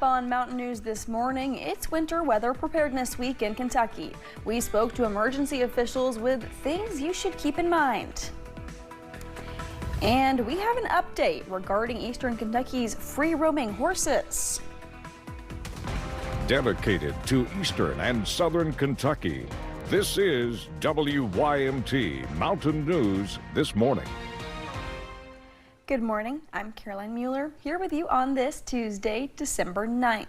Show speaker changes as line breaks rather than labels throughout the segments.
up on Mountain News this morning, it's winter weather preparedness week in Kentucky. We spoke to emergency officials with things you should keep in mind. And we have an update regarding Eastern Kentucky's free-roaming horses.
Dedicated to Eastern and Southern Kentucky, this is WYMT Mountain News This Morning.
Good morning, I'm Caroline Mueller here with you on this Tuesday, December 9th.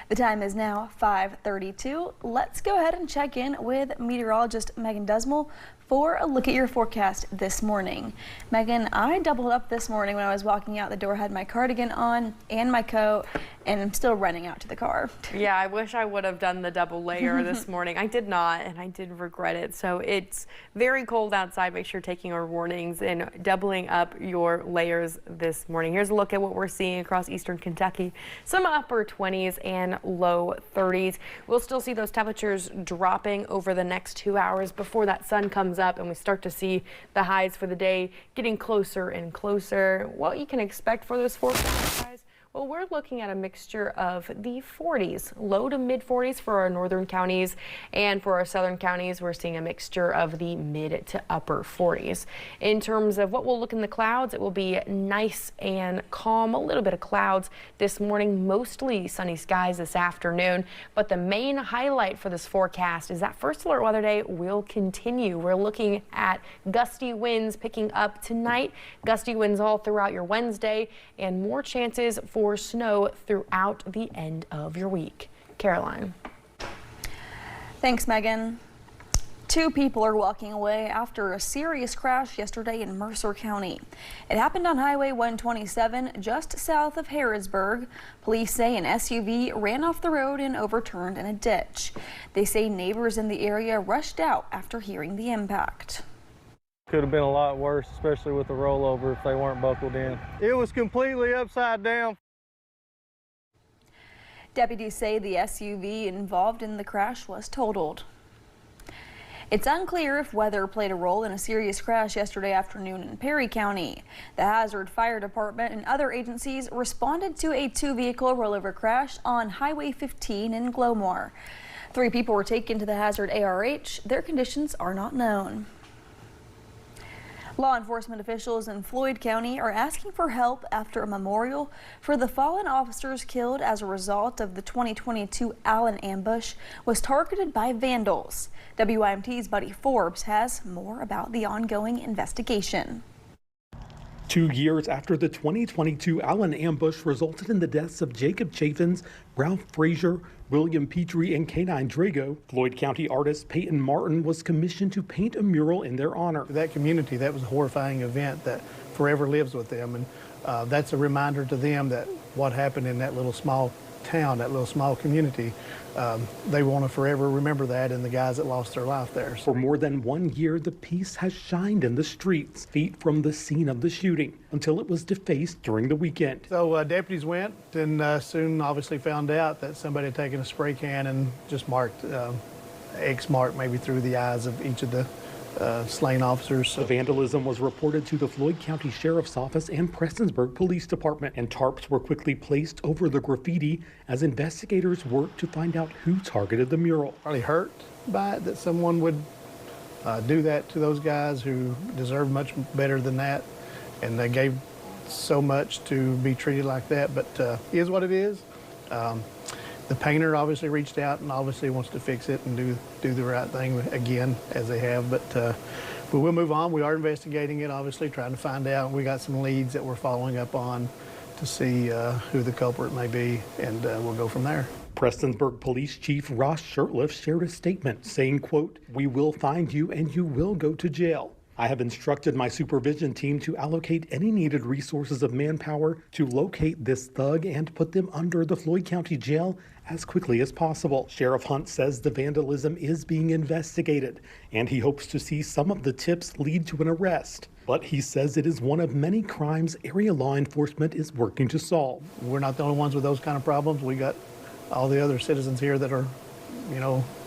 The time is now 5:32. Let's go ahead and check in with meteorologist Megan Dusmal for a look at your forecast this morning. Megan, I doubled up this morning when I was walking out the door, had my cardigan on and my coat, and I'm still running out to the car.
Yeah, I wish I would have done the double layer this morning. I did not, and I did regret it. So it's very cold outside. Make sure you're taking our warnings and doubling up your layers this morning. Here's a look at what we're seeing across Eastern Kentucky. Some upper 20s and low 30s. We'll still see those temperatures dropping over the next 2 hours before that sun comes up and we start to see the highs for the day getting closer and closer. What you can expect for those forecasts, guys? Well, we're looking at a mixture of the 40s, low to mid 40s for our northern counties, and for our southern counties, we're seeing a mixture of the mid to upper 40s. In terms of what will look in the clouds, it will be nice and calm, a little bit of clouds this morning, mostly sunny skies this afternoon. But the main highlight for this forecast is that first alert weather day will continue. We're looking at gusty winds picking up tonight, gusty winds all throughout your Wednesday, and more chances for snow throughout the end of your week. Caroline.
Thanks, Megan. 2 people are walking away after a serious crash yesterday in Mercer County. It happened on Highway 127 just south of Harrodsburg. Police say an SUV ran off the road and overturned in a ditch. They say neighbors in the area rushed out after hearing the impact.
Could have been a lot worse, especially with the rollover if they weren't buckled in. It was completely upside down.
Deputies say the SUV involved in the crash was totaled. It's unclear if weather played a role in a serious crash yesterday afternoon in Perry County. The Hazard Fire Department and other agencies responded to a 2-vehicle rollover crash on Highway 15 in Glomar. 3 people were taken to the Hazard ARH. Their conditions are not known. Law enforcement officials in Floyd County are asking for help after a memorial for the fallen officers killed as a result of the 2022 Allen ambush was targeted by vandals. WYMT's Buddy Forbes has more about the ongoing investigation.
2 years after the 2022 Allen ambush resulted in the deaths of Jacob Chaffins, Ralph Frazier, William Petrie, and Canine Drago, Floyd County artist Peyton Martin was commissioned to paint a mural in their honor.
That community, that was a horrifying event that forever lives with them, and that's a reminder to them that what happened in that little small town, that little small community, they want to forever remember that and the guys that lost their life there.
For more than 1 year, the peace has shined in the streets, feet from the scene of the shooting, until it was defaced during the weekend.
So deputies went and soon obviously found out that somebody had taken a spray can and just marked X mark maybe through the eyes of each of the slain officers.
The vandalism was reported to the Floyd County Sheriff's Office and Prestonsburg Police Department, and tarps were quickly placed over the graffiti as investigators worked to find out who targeted the mural.
Probably hurt by it that someone would do that to those guys who deserve much better than that, and they gave so much to be treated like that, but it is what it is. The painter obviously reached out and obviously wants to fix it and do the right thing again, as they have, but we'll move on. We are investigating it, obviously, trying to find out. We got some leads that we're following up on to see who the culprit may be, and we'll go from there.
Prestonsburg Police Chief Ross Shurtleff shared a statement saying, quote, "We will find you and you will go to jail. I have instructed my supervision team to allocate any needed resources of manpower to locate this thug and put them under the Floyd County Jail as quickly as possible." Sheriff Hunt says the vandalism is being investigated, and he hopes to see some of the tips lead to an arrest. But he says it is one of many crimes area law enforcement is working to solve.
We're not the only ones with those kind of problems. We got all the other citizens here that are,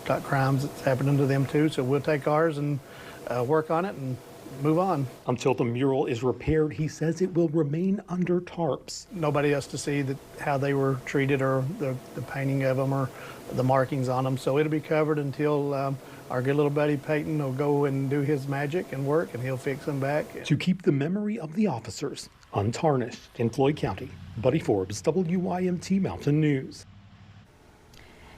got crimes that's happening to them too. So we'll take ours and work on it and move on.
Until the mural is repaired, he says it will remain under tarps.
Nobody else to see how they were treated or the painting of them or the markings on them. So it'll be covered until our good little buddy Peyton will go and do his magic and work, and he'll fix them back.
To keep the memory of the officers untarnished in Floyd County, Buddy Forbes, WYMT Mountain News.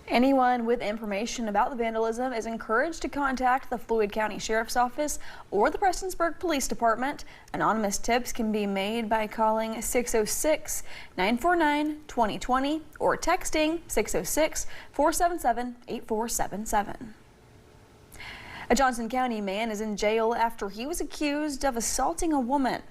Anyone with information about the vandalism is encouraged to contact the Floyd County Sheriff's Office or the Prestonsburg Police Department. Anonymous tips can be made by calling 606-949-2020 or texting 606-477-8477. A Johnson County man is in jail after he was accused of assaulting a woman.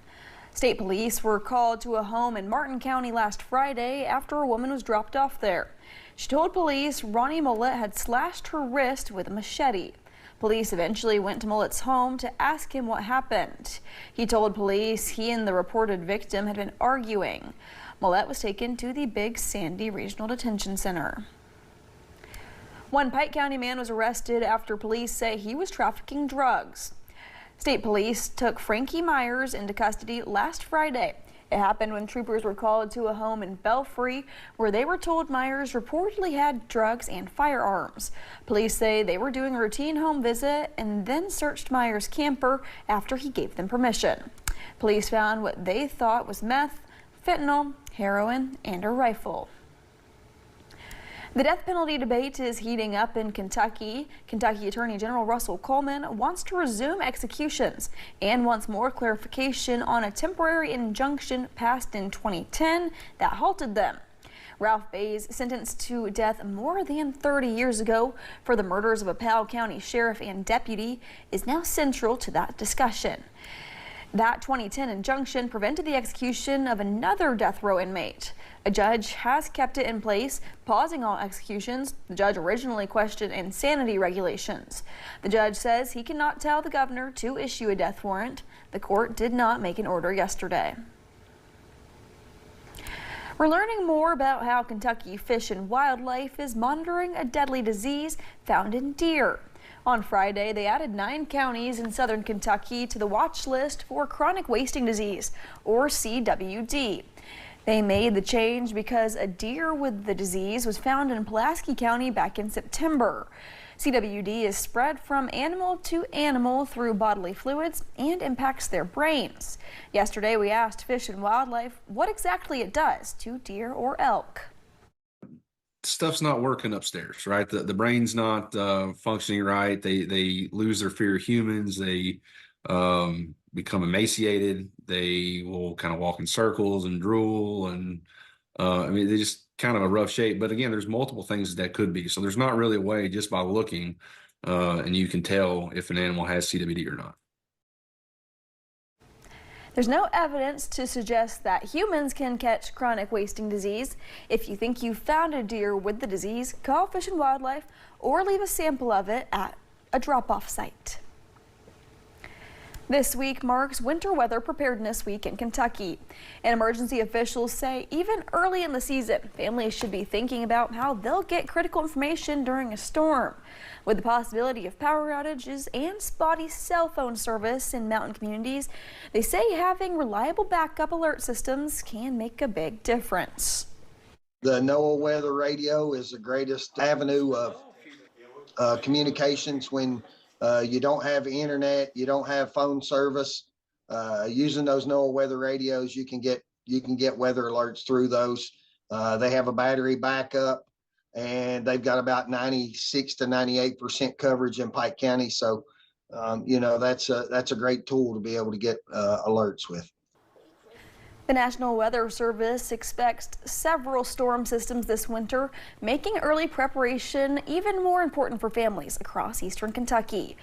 State police were called to a home in Martin County last Friday after a woman was dropped off there. She told police Ronnie Mullet had slashed her wrist with a machete. Police eventually went to Mullet's home to ask him what happened. He told police he and the reported victim had been arguing. Mullet was taken to the Big Sandy Regional Detention Center. One Pike County man was arrested after police say he was trafficking drugs. State police took Frankie Myers into custody last Friday. It happened when troopers were called to a home in Belfry where they were told Myers reportedly had drugs and firearms. Police say they were doing a routine home visit and then searched Myers' camper after he gave them permission. Police found what they thought was meth, fentanyl, heroin, and a rifle. The death penalty debate is heating up in Kentucky. Kentucky Attorney General Russell Coleman wants to resume executions and wants more clarification on a temporary injunction passed in 2010 that halted them. Ralph Bays, sentenced to death more than 30 years ago for the murders of a Powell County sheriff and deputy, is now central to that discussion. That 2010 injunction prevented the execution of another death row inmate. A judge has kept it in place, pausing all executions. The judge originally questioned insanity regulations. The judge says he cannot tell the governor to issue a death warrant. The court did not make an order yesterday. We're learning more about how Kentucky Fish and Wildlife is monitoring a deadly disease found in deer. On Friday, they added 9 counties in southern Kentucky to the watch list for chronic wasting disease, or CWD. They made the change because a deer with the disease was found in Pulaski County back in September. CWD is spread from animal to animal through bodily fluids and impacts their brains. Yesterday, we asked Fish and Wildlife what exactly it does to deer or elk.
Stuff's not working upstairs, right? The brain's not functioning right. They lose their fear of humans. They become emaciated. They will kind of walk in circles and drool, and I mean, they just kind of a rough shape. But again, there's multiple things that could be. So there's not really a way just by looking, and you can tell if an animal has CWD or not.
There's no evidence to suggest that humans can catch chronic wasting disease. If you think you found a deer with the disease, call Fish and Wildlife or leave a sample of it at a drop-off site. This week marks Winter Weather Preparedness Week in Kentucky. And emergency officials say even early in the season, families should be thinking about how they'll get critical information during a storm. With the possibility of power outages and spotty cell phone service in mountain communities, they say having reliable backup alert systems can make a big difference.
The NOAA weather radio is the greatest avenue of communications when you don't have internet, you don't have phone service. Using those NOAA weather radios, you can get weather alerts through those. They have a battery backup, and they've got about 96 to 98% coverage in Pike County. So, you know, that's a great tool to be able to get alerts with.
The National Weather Service expects several storm systems this winter, making early preparation even more important for families across eastern Kentucky.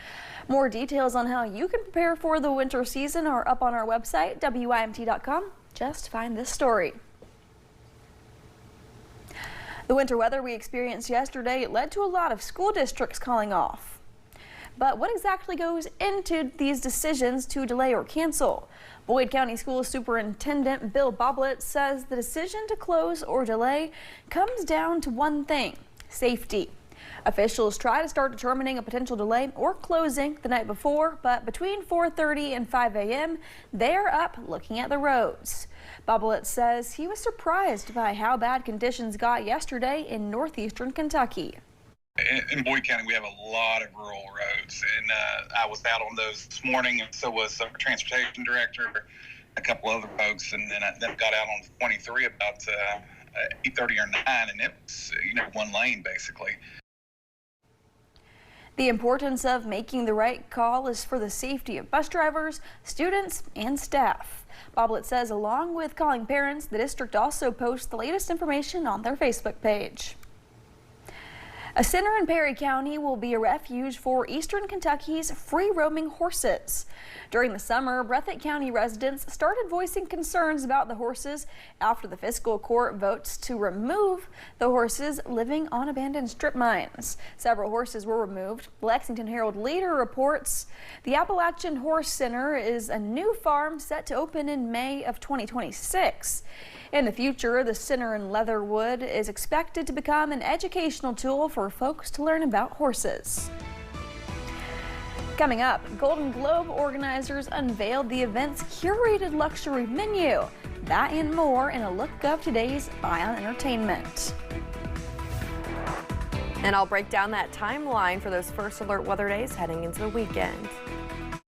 More details on how you can prepare for the winter season are up on our website, WYMT.com. Just find this story. The winter weather we experienced yesterday led to a lot of school districts calling off. But what exactly goes into these decisions to delay or cancel? Boyd County School Superintendent Bill Boblett says the decision to close or delay comes down to one thing: safety. Officials try to start determining a potential delay or closing the night before, but between 4:30 and 5 a.m., they're up looking at the roads. Bobbitt says he was surprised by how bad conditions got yesterday in northeastern Kentucky.
In Boyd County, we have a lot of rural roads, and I was out on those this morning, and so was our transportation director, a couple other folks, and then I got out on 23 about 8:30 or 9, and it was, one lane basically.
The importance of making the right call is for the safety of bus drivers, students, and staff. Bobbitt says along with calling parents, the district also posts the latest information on their Facebook page. A center in Perry County will be a refuge for eastern Kentucky's free-roaming horses. During the summer, Breathitt County residents started voicing concerns about the horses after the fiscal court votes to remove the horses living on abandoned strip mines. Several horses were removed. Lexington Herald Leader reports the Appalachian Horse Center is a new farm set to open in May of 2026. In the future, the center in Leatherwood is expected to become an educational tool for folks to learn about horses. Coming up, Golden Globe organizers unveiled the event's curated luxury menu. That and more in a look of today's Eye on Entertainment.
And I'll break down that timeline for those first alert weather days heading into the weekend.